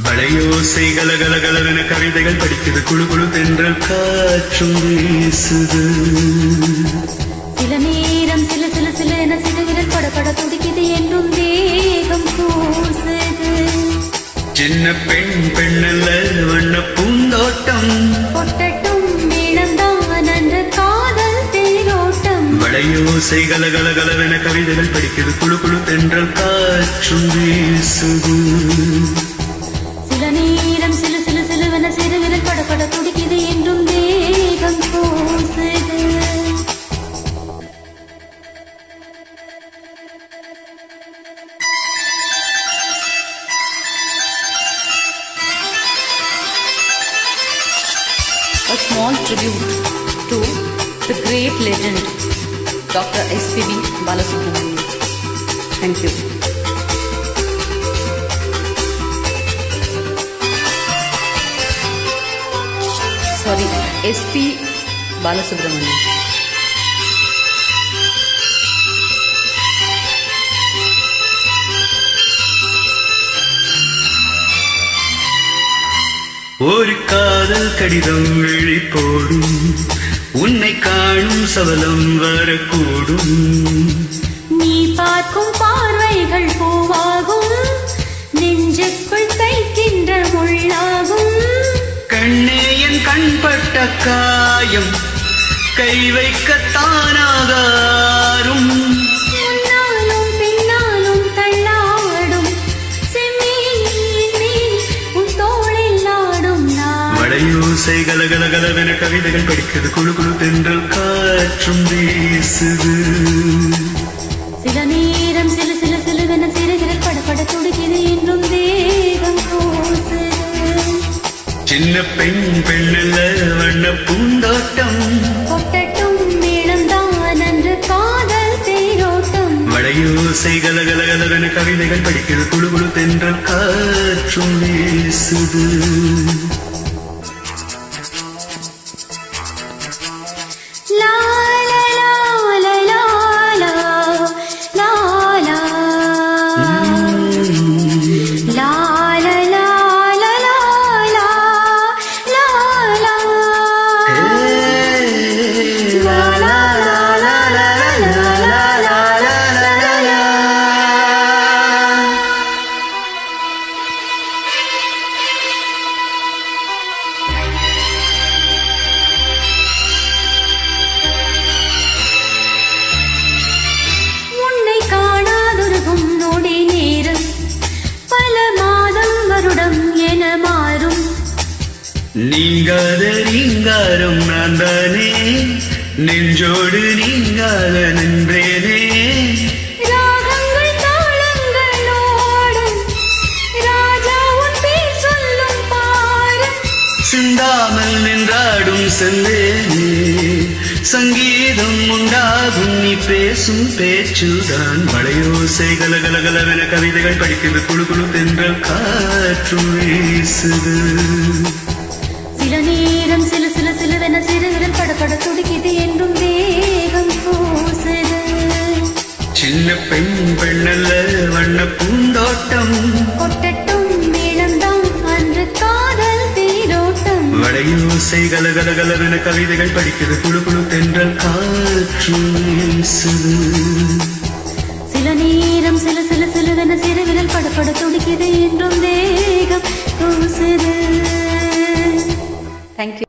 வளையோசை கலகலகலவென கவிதைகள் படிக்குது, குழு குழு தென்றல் காற்றும் வீசுது. சில நேரம் சில சில சில என சிறுவிரல் படப்பட துடிக்குது என்றும் தேகம் கூசுது. சின்ன பெண் பெண்ணல்ல வண்ண பூந்தோட்டம், பொட்டட்டும் மேளம்தான் அன்ற காதல் தேரோட்டம். வளையோசை கலகலகலவென கவிதைகள் படிக்குது, குழு குழு தென்றல் காற்றும் வீசுது. சில நேரம் சில சில சிலுவென சிறுவிரல் படப்பட துடிக்குது என்றும் தேகம் கூசுது. A small tribute to the great legend Dr. S.P.B. Balasubramanian. Thank you. Sorry, S.P. Balasubramanian. ஒரு காதல் கடிதம் வெளிப்போடும், உன்னை காணும் சபலம் வரக்கூடும். நீ பார்க்கும் பார்வைகள் பூவாகும், நெஞ்சுக்குள் தைக்கின்ற முள்ளாகும். கண்ணே என் கண்பட்ட காயம் கை வைக்கத்தானாகாரும். முன்னாலும் பின்னாலும் தள்ளாடும் செம்மீன் உன் தோளில் ஆடும் நான். வளையோசை கலகலகலவென கவிதைகள் படிக்குது, குழு குழு தென்றல் காற்றும் வீசுது. சில நேரம் சில சில சிலுவென சிறுவிரல் படப்பட துடிக்குது என்றும் தேகம் கூசுது. சின்ன பெண் பெண்ணல்ல வண்ண பூந்தோட்டம், பொட்டட்டும் மேளம்தான் அன்று காதல் தேரோட்டம். வளையோசை கலகலகலவென கவிதைகள் படிக்குது, குழு குழு தென்றல் காற்றும் வீசுது. லா லா லா லா லா லா லா லா. லா லா லா லா லா லா லா லா. லா லா லா லா லா லா லா லா லா. உன்னை காணாதொருகும் நொடி நேரம் பல மாதம் வருடம் என மாறும். நீங்காத நீங்காரம் நான் தானே, நெஞ்சோடு நீங்காத நின்றேனே. ராகங்கள் தாளங்களோடு ராஜா உன் பேர் சொல்லும் பாரு. சிந்தாமல் நின்றாடும் செல்லேனே, சங்கீதம் உண்டாகும் நீ பேசும் பேச்சுதான். வளையோசை கலகலகலவென கவிதைகள் படிக்குது, குழு குழு தென்றல் காற்றும் வீசுது. சில நேரம் சில சில சிலுவென சிறுவிரல் படப்பட துடிக்குது என்றும் தேகம் கூசுது. சின்ன பெண் பெண்ணல்ல வண்ண பூந்தோட்டம், பொட்டட்டும் மேளம்தான் அன்று காதல் தேரோட்டம். வளையோசை கலகலகலவென கவிதைகள் படிக்குது, குழு குழு தென்றல் காற்றும் வீசுது. சில நேரம் சில சில சிலுவென சிறுவிரல் படப்பட துடிக்குது என்றும் தேகம் கூசுது. Thank you.